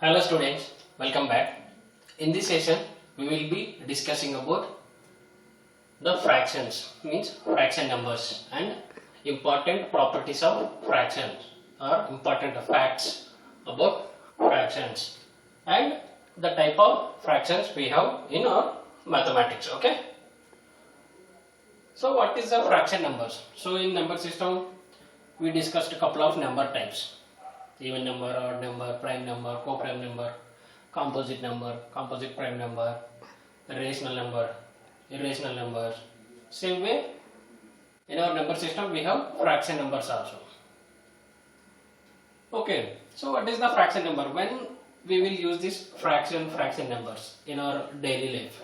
Hello students, welcome back. In this session, we will be discussing about the fractions, means fraction numbers and important properties of fractions or important facts about fractions and the type of fractions we have in our mathematics. Okay. So what is the fraction numbers? So in number system, we discussed a couple of number types. Even number, odd number, prime number, co-prime number, composite prime number, irrational number, irrational numbers. Same way, in our number system we have fraction numbers also. Okay, so what is the fraction number? When we will use this fraction numbers in our daily life?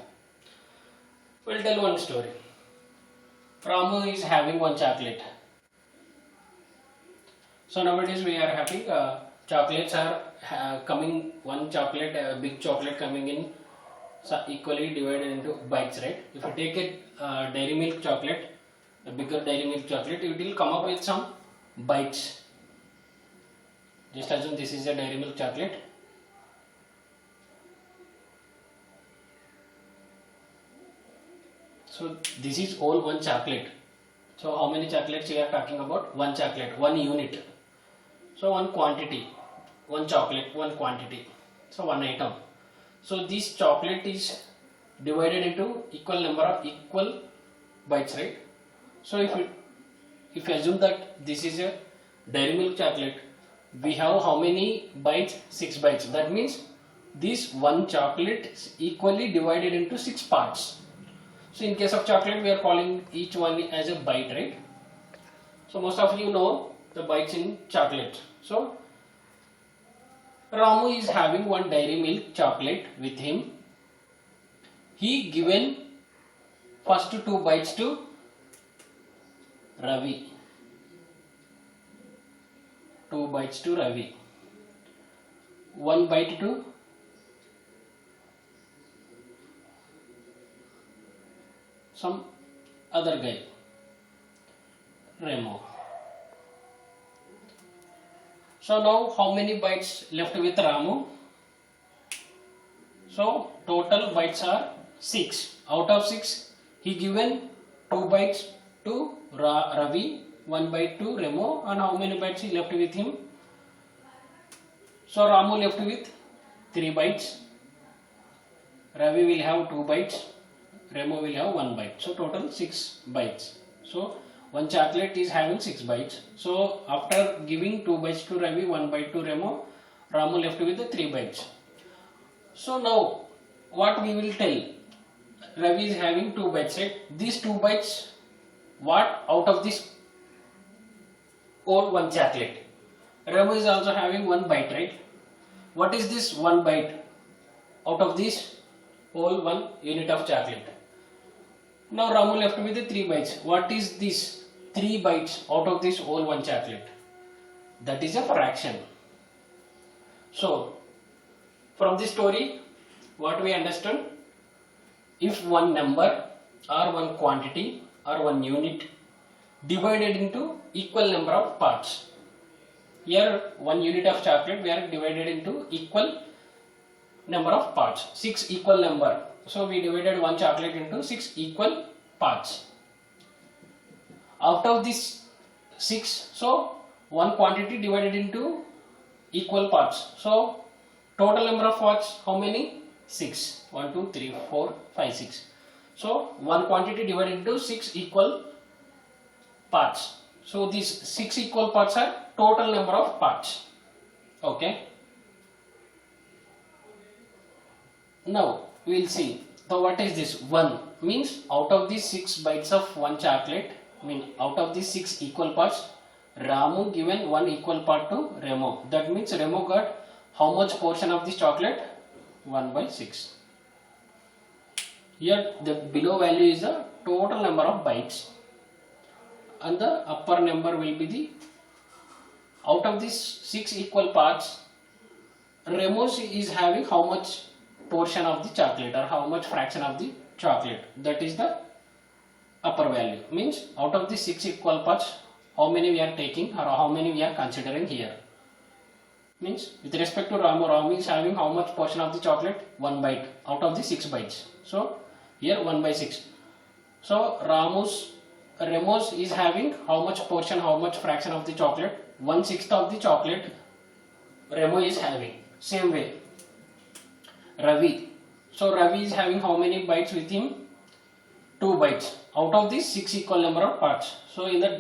We'll tell one story. Ramu is having one chocolate. So nowadays we are having chocolates are coming, one chocolate, a big chocolate coming in equally divided into bites, right? If you take a dairy milk chocolate, a bigger dairy milk chocolate, it will come up with some bites. Just assume this is a dairy milk chocolate. So this is all one chocolate. So how many chocolates we are talking about? One chocolate, one unit. So one quantity, one chocolate, one quantity. So one item. So this chocolate is divided into equal number of equal bites, right? So if you assume that this is a dairy milk chocolate, we have how many bites? 6 bites. That means this one chocolate is equally divided into 6 parts. So in case of chocolate, we are calling each one as a bite, right? So most of you know the bites in chocolate. So Ramu is having one dairy milk chocolate with him. He given first 2 bites to Ravi. 2 bites to Ravi. 1 bite to some other guy, Remo. So now how many bites left with Ramu? So total bites are 6. Out of 6, he given 2 bites to Ravi, 1 bite to Remo, and how many bites he left with him? So Ramu left with 3 bites. Ravi will have 2 bites. Remo will have 1 bite. So total 6 bites. So one chocolate is having 6 bites. So after giving 2 bites to Ravi, 1 bite to Remo, Ramu left with the 3 bites. So now what we will tell? Ravi is having 2 bites, right? These 2 bites, what out of this all one chocolate? Remo is also having 1 bite, right? What is this 1 bite out of this all 1 unit of chocolate? Now Ramu left with the 3 bites. What is this 3 bites out of this whole 1 chocolate? That is a fraction. So from this story, what we understand? If one number or one quantity or one unit divided into equal number of parts. Here 1 unit of chocolate we are divided into equal number of parts. 6 equal number. So we divided 1 chocolate into 6 equal parts. Out of this 6, so 1 quantity divided into equal parts. So total number of parts, how many? 6. 1, 2, 3, 4, 5, 6. So 1 quantity divided into 6 equal parts. So these 6 equal parts are total number of parts. Okay. Now we will see. So what is this? 1 means out of these 6 bites of 1 chocolate, out of these 6 equal parts, Ramu given 1 equal part to Remo. That means Remo got how much portion of this chocolate? 1 by 6. Here the below value is the total number of bites and the upper number will be the out of these 6 equal parts, Remo is having how much portion of the chocolate or how much fraction of the chocolate. That is the upper value. Means out of the 6 equal parts, how many we are taking or how many we are considering here. Means with respect to Ramu is having how much portion of the chocolate? 1 bite out of the 6 bites. So here 1 by 6. So Remo's is having how much portion, how much fraction of the chocolate? 1/6 of the chocolate Remo is having. Same way Ravi. So Ravi is having how many bites with him? 2 bites out of these 6 equal number of parts. So in the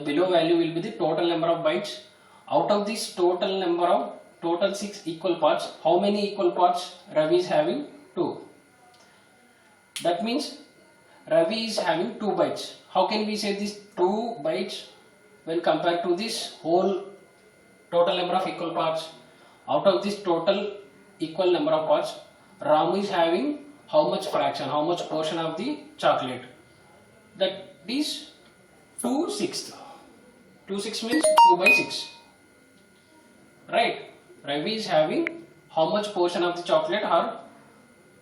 below value will be the total number of bites. Out of this total 6 equal parts, how many equal parts Ravi is having? 2. That means Ravi is having 2 bites. How can we say these 2 bites when compared to this whole total number of equal parts? Out of this total equal number of parts, Ramu is having how much fraction, how much portion of the chocolate? That is 2/6. 2/6 means 2 by 6. Right? Ravi is having how much portion of the chocolate, or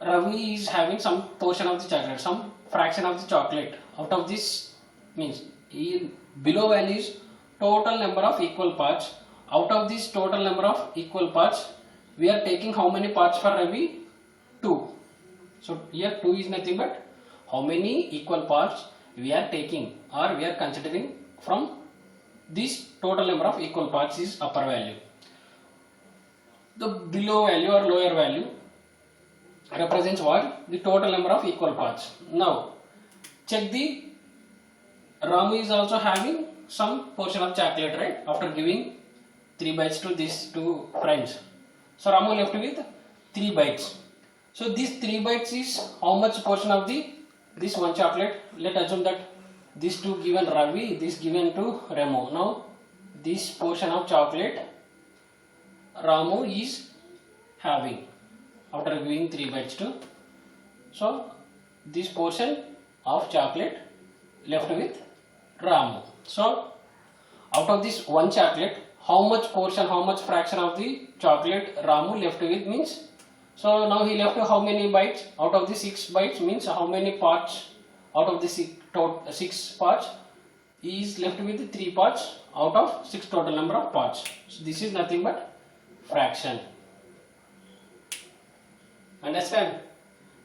Ravi is having some portion of the chocolate, some fraction of the chocolate. Out of this means below value is total number of equal parts. Out of this total number of equal parts, we are taking how many parts for Ravi? 2. So here 2 is nothing but how many equal parts we are taking or we are considering from this total number of equal parts is upper value. The below value or lower value represents what? The total number of equal parts. Now check the Ramu is also having some portion of chocolate, right? After giving 3 bites to these 2 friends. So Ramu left with 3 bites. So these 3 bites is how much portion of this one chocolate? Let us assume that these 2 given Ravi, this given to Remo. Now this portion of chocolate Ramu is having after giving 3 bites to. So this portion of chocolate left with Ramu. So out of this one chocolate, how much portion, how much fraction of the chocolate Ramu left with means? So now he left how many bites? Out of the 6 bites means how many parts? Out of the 6 parts, he is left with 3 parts out of 6 total number of parts. So this is nothing but fraction. Understand?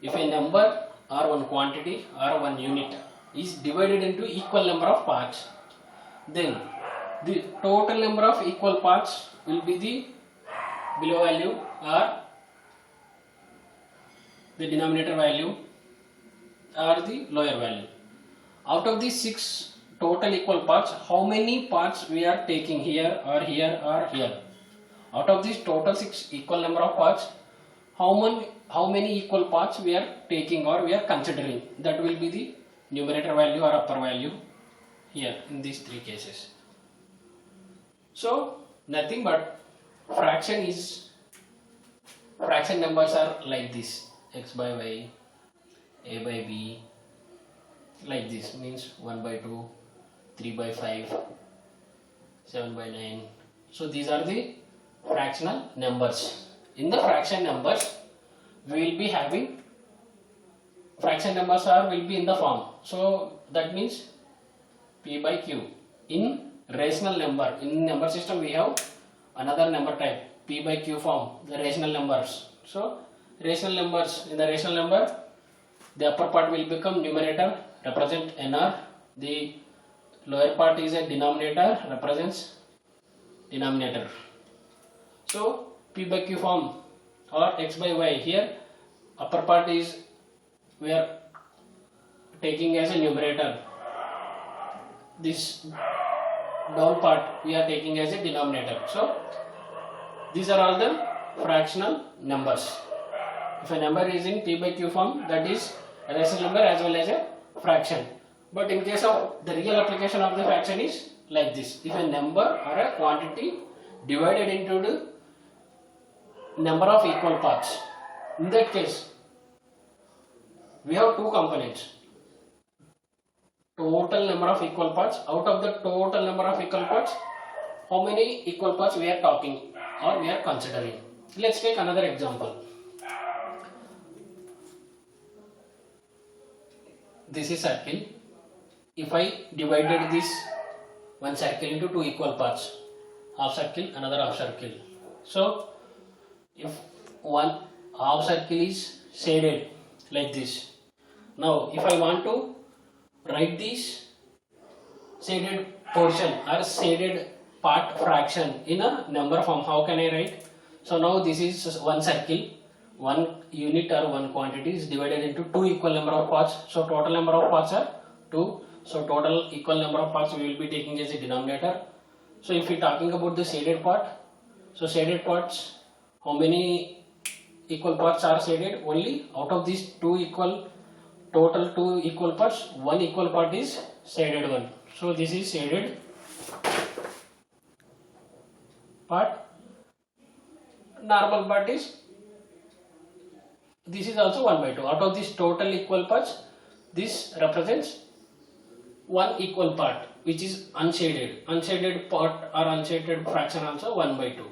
If a number or one quantity or one unit is divided into equal number of parts, then the total number of equal parts will be the below value or the denominator value or the lower value. Out of these 6 total equal parts, how many parts we are taking here or here or here? Out of these total 6 equal number of parts, how many equal parts we are taking or we are considering? That will be the numerator value or upper value here in these 3 cases. So nothing but fraction numbers are like this: x by y, a by b, like this, means 1 by 2, 3 by 5, 7 by 9. So these are the fractional numbers. In the fraction numbers, we will be having fraction numbers will be in the form. So that means p by q. In rational number, in number system we have another number type, p by q form, the rational numbers. So rational numbers, in the rational number, the upper part will become numerator, represent nr. The lower part is a denominator, represents denominator. So p by q form or x by y, here upper part is we are taking as a numerator, this down part we are taking as a denominator. So these are all the fractional numbers. If a number is in p by q form, that is a rational number as well as a fraction. But in case of the real application of the fraction is like this: if a number or a quantity divided into the number of equal parts, in that case we have 2 components: total number of equal parts. Out of the total number of equal parts, how many equal parts we are talking or we are considering? Let's take another example. This is circle. If I divided this one circle into 2 equal parts, half circle, another half circle. So if one half circle is shaded like this, now if I want to write this shaded portion or shaded part fraction in a number form, how can I write? So now this is one circle, one unit or one quantity is divided into two equal number of parts. So total number of parts are 2. So total equal number of parts we will be taking as a denominator. So if we are talking about the shaded part, so shaded parts, how many equal parts are shaded? Only out of these total two equal parts, one equal part is shaded one. So this is shaded part. Normal part is, this is also 1 by 2. Out of this total equal parts, this represents one equal part which is unshaded. Unshaded part or unshaded fraction also 1 by 2.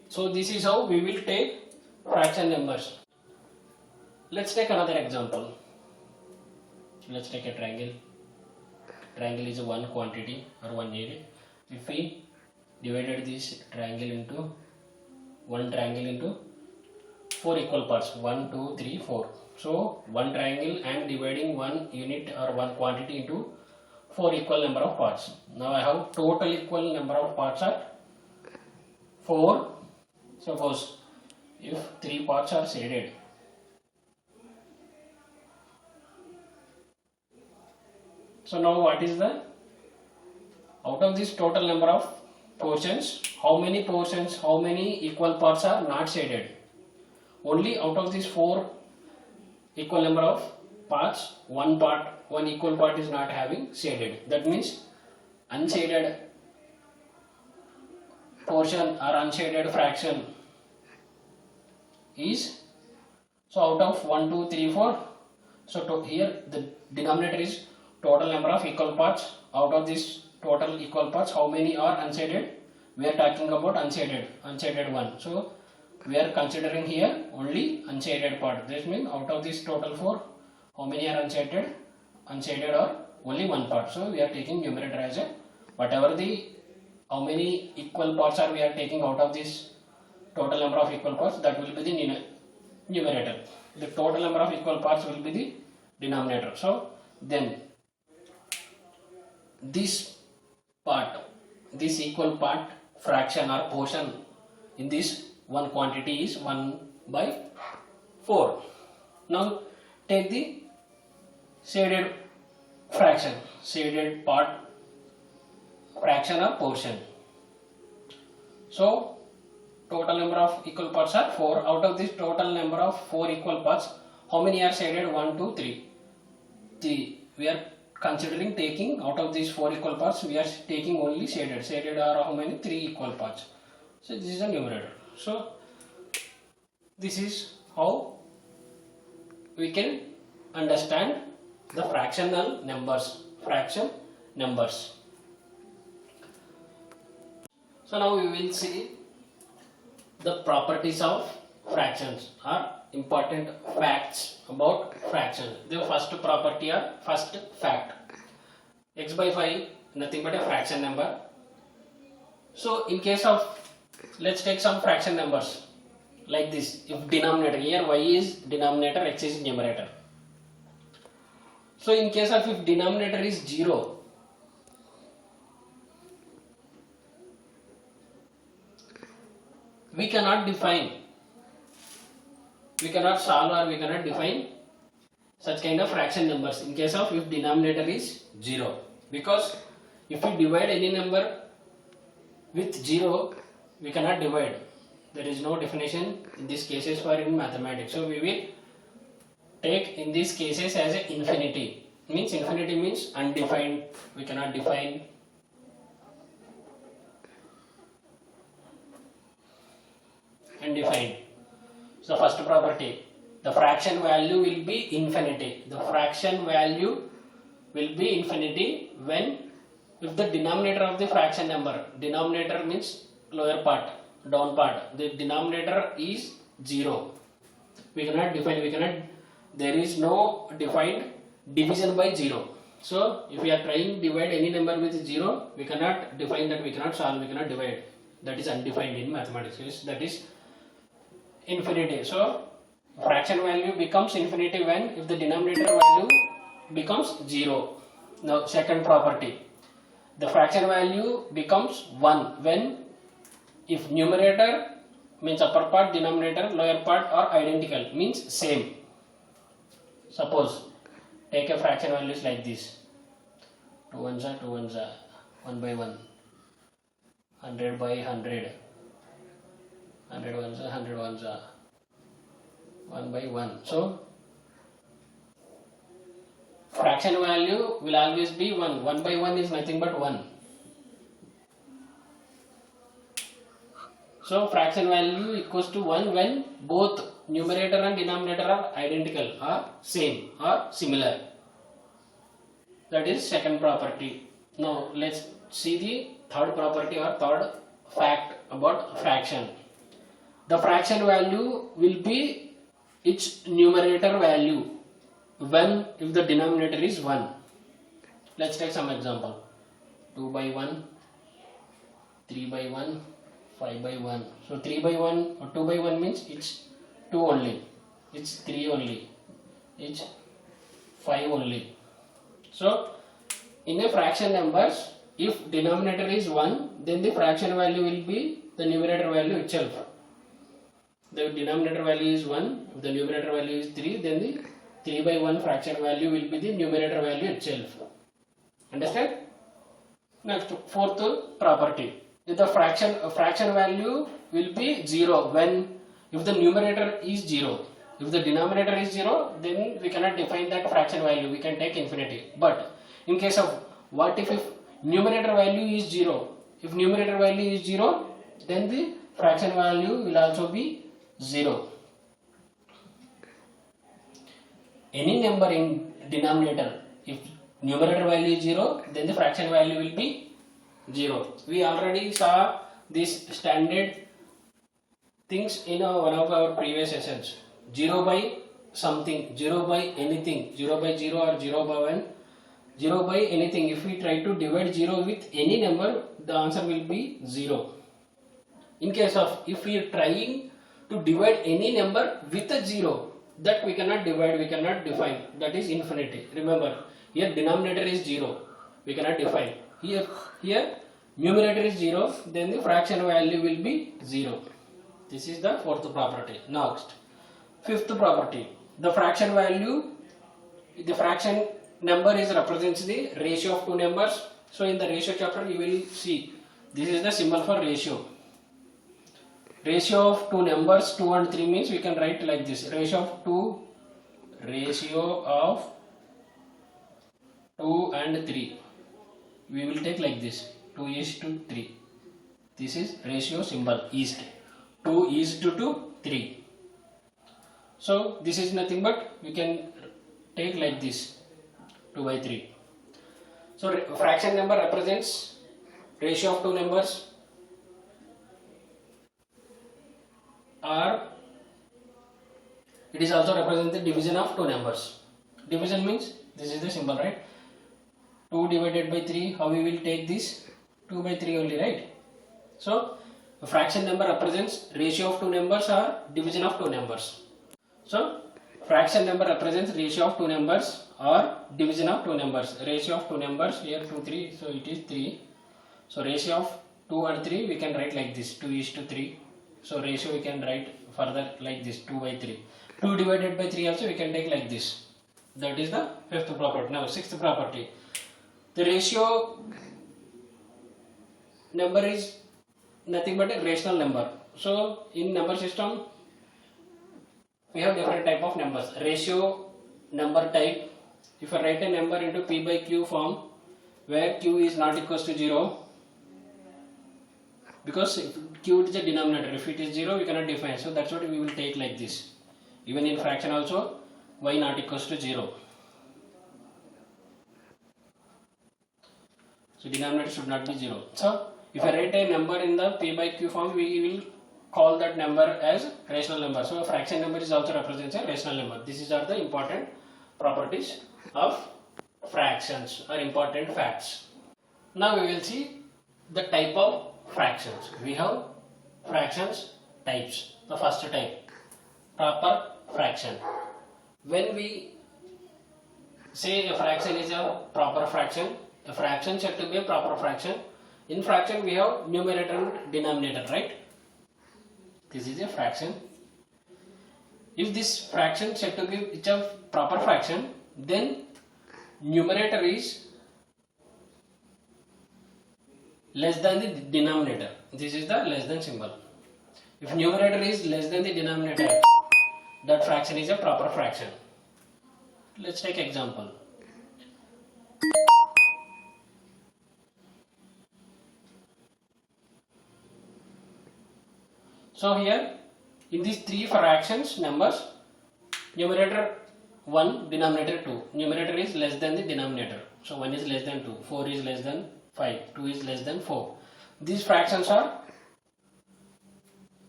So this is how we will take fraction numbers. Let's take another example. Let's take a triangle. Triangle is one quantity or one area. If we divided this triangle into one triangle into 4 equal parts, 1, 2, 3, 4. So one triangle and dividing one unit or one quantity into 4 equal number of parts. Now I have total equal number of parts are 4. Suppose if 3 parts are shaded, so now what is the, out of this total number of portions, how many equal parts are not shaded? Only out of these 4 equal number of parts, one equal part is not having shaded. That means unshaded portion or unshaded fraction is, so out of 1, 2, 3, 4, so here the denominator is total number of equal parts. Out of this total equal parts, how many are unshaded? We are talking about unshaded one. So we are considering here only unshaded part. This means out of this total 4, how many are unshaded? Unshaded are only one part. So we are taking numerator as a, whatever the, how many equal parts are we are taking out of this total number of equal parts, that will be the numerator. The total number of equal parts will be the denominator. So then this part, this equal part fraction or portion in this one quantity is 1 by 4. Now take the shaded fraction, shaded part fraction or portion. So total number of equal parts are 4. Out of this total number of 4 equal parts, how many are shaded? 1, 2, 3. 3. We are considering taking out of these 4 equal parts, we are taking only shaded. Shaded are how many? 3 equal parts. So this is a numerator. So this is how we can understand the fractional numbers, fraction numbers. So now we will see the properties of fractions or important facts about fractions. The first property or first fact, x by 5 nothing but a fraction number. So in case of, let's take some fraction numbers like this. If denominator, here y is denominator, x is numerator. So in case of, if denominator is 0, we cannot define, we cannot solve or we cannot define such kind of fraction numbers in case of, if denominator is 0, because if we divide any number with 0, we cannot divide. There is no definition in these cases for in mathematics. So we will take in these cases as a infinity. Means infinity means undefined, we cannot define. Undefined. So first property, the fraction value will be infinity. The fraction value will be infinity when, if the denominator of the fraction number, denominator means lower part, down part, the denominator is 0. We cannot define, there is no defined division by 0. So if we are trying to divide any number with 0, we cannot define that, we cannot solve, we cannot divide. that is undefined in mathematics, that is infinity. So fraction value becomes infinity when if the denominator value becomes 0. Now second property, the fraction value becomes 1 when if numerator means upper part, denominator, lower part are identical, means same. Suppose take a fraction values like this, 2 ones are 2 ones are 1 by 1, 100 by 100, 100 ones are 100 ones are 1 by 1. So fraction value will always be 1. 1 by 1 is nothing but 1. So fraction value equals to 1 when both numerator and denominator are identical, or same, or similar. That is second property. Now let's see the third property or third fact about fraction. The fraction value will be its numerator value when if the denominator is 1. Let's take some example. 2 by 1, 3 by 1, 5 by 1. So 3 by 1 or 2 by 1 means it's 2 only, it's 3 only, it's 5 only. So in a fraction numbers, if denominator is 1, then the fraction value will be the numerator value itself. The denominator value is 1, if the numerator value is 3, then the 3 by 1 fraction value will be the numerator value itself. Understand? Next, fourth property. If the fraction value will be 0 when if the numerator is 0. If the denominator is 0, then we cannot define that fraction value, we can take infinity. But in case of what if numerator value is 0, if numerator value is 0, then the fraction value will also be 0. Any number in denominator, if numerator value is 0, then the fraction value will be 0. We already saw this standard things in one of our previous sessions. 0 by something, 0 by anything, 0 by 0 or 0 by 1, 0 by anything. If we try to divide 0 with any number, the answer will be 0. In case of if we are trying to divide any number with a 0, that we cannot divide, we cannot define, that is infinity. Remember, here denominator is 0, we cannot define. Here numerator is 0, then the fraction value will be 0. This is the fourth property. Next, fifth property. The fraction value, the fraction number is represents the ratio of two numbers. So in the ratio chapter you will see this is the symbol for ratio. Ratio of two numbers 2 and 3 means we can write like this. Ratio of 2 and 3. We will take like this, 2:3. This is ratio symbol, is 2:3. So this is nothing but we can take like this, 2 by 3. So fraction number represents ratio of two numbers, or it is also represent the division of two numbers. Division means this is the symbol, right? 2 divided by 3, how we will take this? 2 by 3 only, right? So a fraction number represents ratio of two numbers or division of two numbers. So fraction number represents ratio of two numbers or division of two numbers. Ratio of two numbers, here 2, 3, so it is 3. So ratio of 2 and 3 we can write like this, 2:3. So ratio we can write further like this, 2 by 3. 2 divided by 3 also we can take like this. That is the fifth property. Now sixth property. The ratio number is nothing but a rational number. So in number system we have different type of numbers. Ratio number type. If I write a number into p by q form where q is not equals to 0, because if q is a denominator, if it is 0 we cannot define, so that's what we will take like this. Even in fraction also y not equals to 0. So denominator should not be 0. So if I write a number in the p by q form, we will call that number as rational number. So a fraction number is also represents a rational number. These are the important properties of fractions or important facts. Now we will see the type of fractions. We have fractions types. The first type, proper fraction. When we say a fraction is a proper fraction, a fraction said to be a proper fraction. In fraction we have numerator and denominator, right? This is a fraction. If this fraction said to be a proper fraction, then numerator is less than the denominator. This is the less than symbol. If numerator is less than the denominator, that fraction is a proper fraction. Let's take example. So here in these three fractions numbers, numerator 1, denominator 2. Numerator is less than the denominator. So 1 is less than 2, 4 is less than 5, 2 is less than 4. These fractions are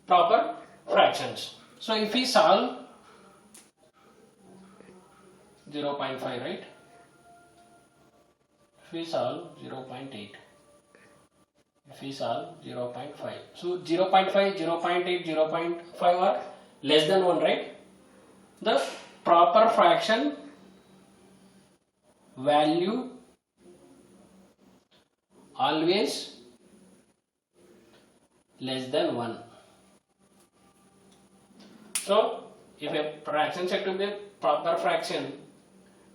proper fractions. So if we solve 0.5, right? If we solve 0.8. If we solve 0.5. So 0.5, 0.8, 0.5 are less than 1, right? The proper fraction value always less than 1. So if a fraction said to be a proper fraction,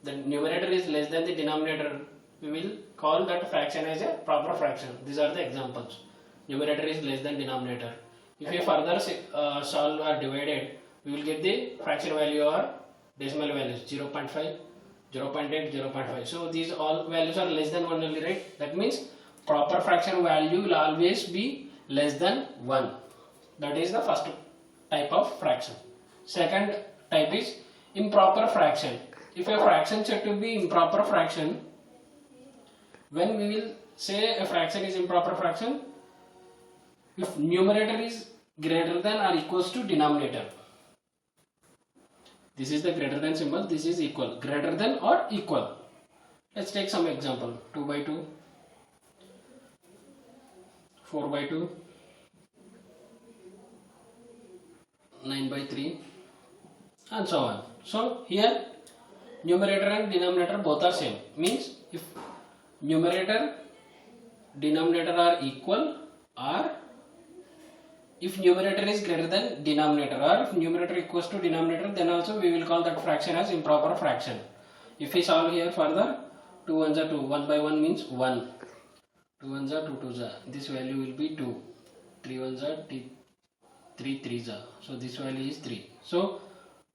the numerator is less than the denominator, we will call that fraction as a proper fraction. These are the examples. Numerator is less than denominator. If we further solve or divided, we will get the fraction value or decimal values 0.5, 0.8, 0.5. So these all values are less than 1 only, right? That means proper fraction value will always be less than 1. That is the first type of fraction. Second type is improper fraction. If a fraction said to be improper fraction, when we will say a fraction is improper fraction, if numerator is greater than or equals to denominator. This is the greater than symbol, this is equal, greater than or equal. Let's take some example. 2 by 2, 4 by 2, 9 by 3 and so on. So here numerator and denominator both are same. Means if numerator, denominator are equal, or if numerator is greater than denominator, or if numerator equals to denominator, then also we will call that fraction as improper fraction. If we solve here further, 2 1s are 2, 1 by 1 means 1, 2 1s are 2 2s are, this value will be 2, 3 1s are 3 3s are, so this value is 3. So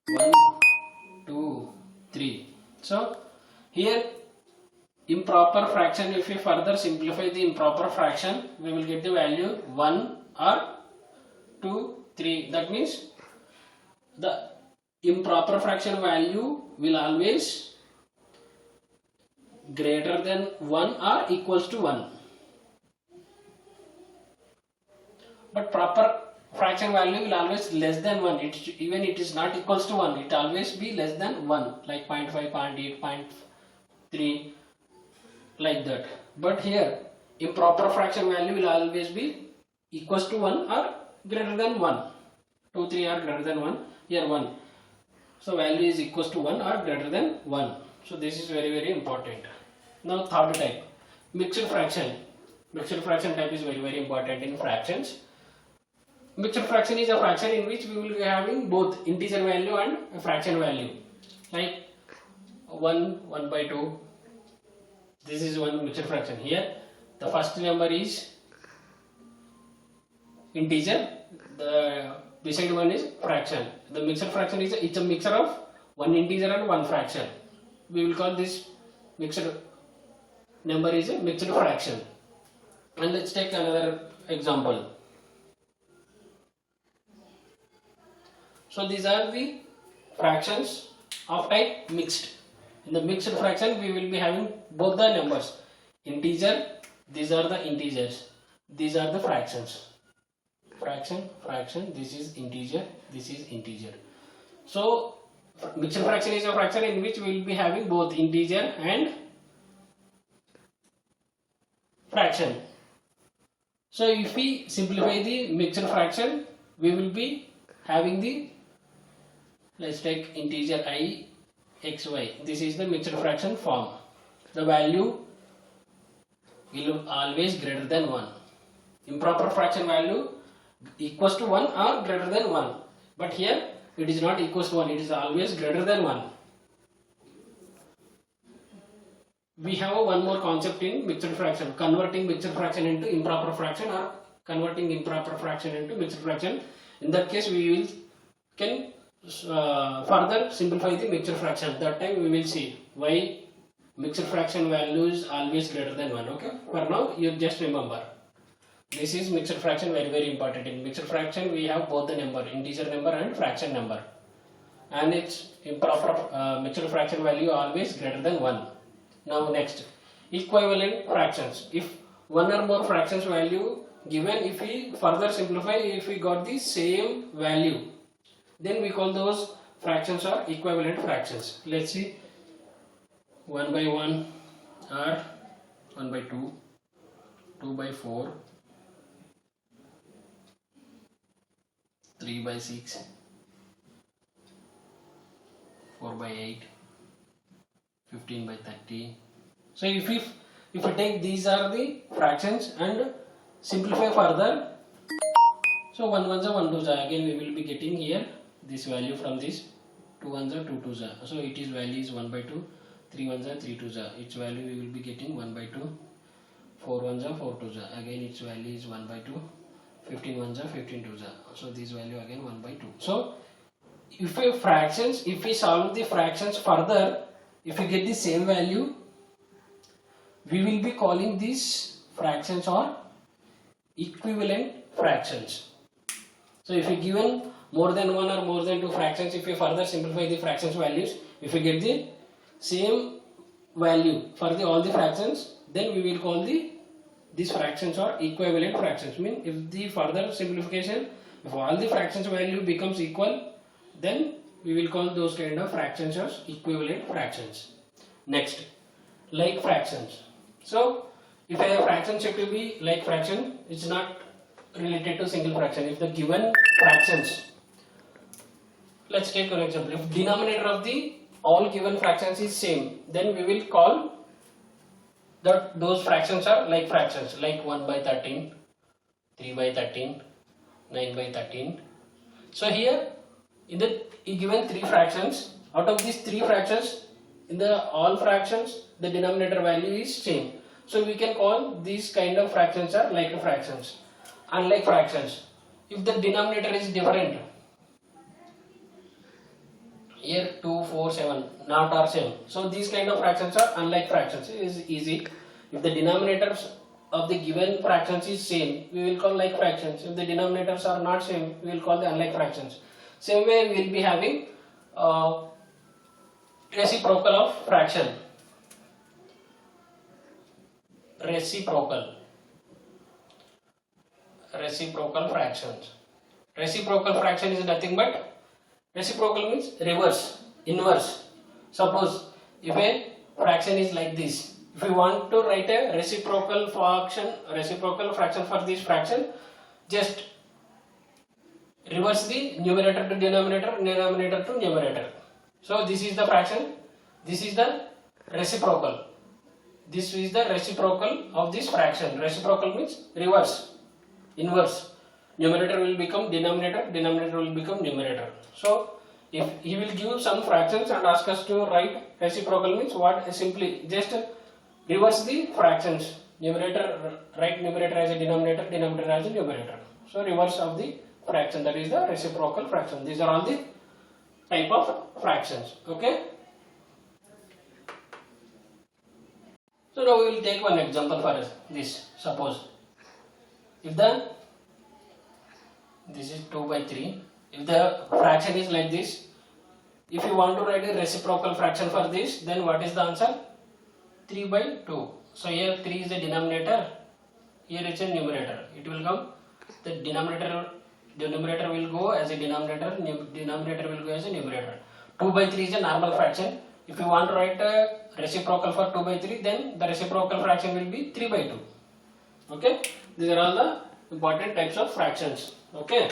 1 2 3. So here improper fraction, if we further simplify the improper fraction, we will get the value 1 or 2 3. That means the improper fraction value will always greater than 1 or equals to 1. But proper fraction value will always less than 1. Even it is not equals to 1, it always be less than 1, like 0.5, 0.8, 0.3, like that. But here improper fraction value will always be equals to 1 or greater than 1. 2 3 are greater than 1, here 1. So value is equals to 1 or greater than 1. So this is very important. Now third type, mixed fraction. Mixed fraction type is very important in fractions. Mixed fraction is a fraction in which we will be having both integer value and a fraction value, like 1 by 2. This is one mixed fraction. Here the first number is integer, the beside one is fraction. The mixed fraction is it's a mixture of one integer and one fraction. We will call this mixed number is a mixed fraction. And let's take another example. So these are the fractions of type mixed. In the mixed fraction we will be having both the numbers. Integer, these are the integers, these are the fractions. Fraction, this is integer, this is integer. So mixed fraction is a fraction in which we will be having both integer and fraction. So if we simplify the mixed fraction, we will be having the, let's take integer I, x, y. This is the mixed fraction form. The value will always greater than 1. Improper fraction value equals to 1 or greater than 1. But here it is not equals to 1, it is always greater than 1. We have one more concept in mixed fraction, converting mixed fraction into improper fraction or converting improper fraction into mixed fraction. In that case, we can further simplify the mixed fraction. That time we will see why mixed fraction value is always greater than 1. Okay. For now, you just remember. This is mixed fraction, very important. In mixed fraction, we have both the number, integer number and fraction number. And its improper mixed fraction value always greater than 1. Now next, equivalent fractions. If one or more fractions value given, if we further simplify, if we got the same value, then we call those fractions are equivalent fractions. Let's see, 1 by 1 or 1 by 2, 2 by 4, 3 by 6, 4 by 8, 15 by 30. So if we take these are the fractions and simplify further, so 1 1s are 1 2s are, again we will be getting here this value from this, 2 1s are 2 2s are. So it is value is 1 by 2, 3 1s are 3 2s are. Its value we will be getting 1 by 2, 4 1s are 4 2s are. Again its value is 1 by 2, 15 1s are 15 2s are. So this value again 1 by 2. So if we fractions, if we solve the fractions further, if we get the same value, we will be calling these fractions or equivalent fractions. So if we given more than 1 or more than 2 fractions, if we further simplify the fractions values, if we get the same value for all the fractions, then we will call these fractions or equivalent fractions. Mean if the further simplification, if all the fractions value becomes equal, then we will call those kind of fractions as equivalent fractions. Next, like fractions. So if a fraction should be like fraction, it's not related to single fraction. If the given fractions, let's take an example. If denominator of the all given fractions is same, then we will call that those fractions are like fractions, like 1 by 13, 3 by 13, 9 by 13. So here in the given 3 fractions, out of these 3 fractions, in the all fractions the denominator value is same. So we can call these kind of fractions are like fractions. Unlike fractions, if the denominator is different, here 2, 4, 7 not are same. So these kind of fractions are unlike fractions. It is easy. If the denominators of the given fractions is same, we will call like fractions. If the denominators are not same, we will call the unlike fractions. Same way we will be having reciprocal of fraction. Reciprocal fractions. Reciprocal fraction is nothing but, reciprocal means reverse, inverse. Suppose if a fraction is like this, if we want to write a reciprocal fraction for this fraction, just reverse the numerator to denominator, denominator to numerator. So this is the fraction, this is the reciprocal. This is the reciprocal of this fraction. Reciprocal means reverse, inverse. Numerator will become denominator, denominator will become numerator. So if he will give some fractions and ask us to write reciprocal means what? Simply just reverse the fractions. Numerator, write numerator as a denominator, denominator as a numerator. So reverse of the fraction, that is the reciprocal fraction. These are all the type of fractions. Okay. So now we will take one example for this. Suppose if this is 2 by 3, if the fraction is like this, if you want to write a reciprocal fraction for this, then what is the answer? 3 by 2. So here 3 is the denominator, here it's a numerator. It will come, the numerator will go as a denominator, denominator will go as a numerator. 2 by 3 is a normal fraction. If you want to write a reciprocal for 2 by 3, then the reciprocal fraction will be 3 by 2. Okay. These are all the important types of fractions. Okay.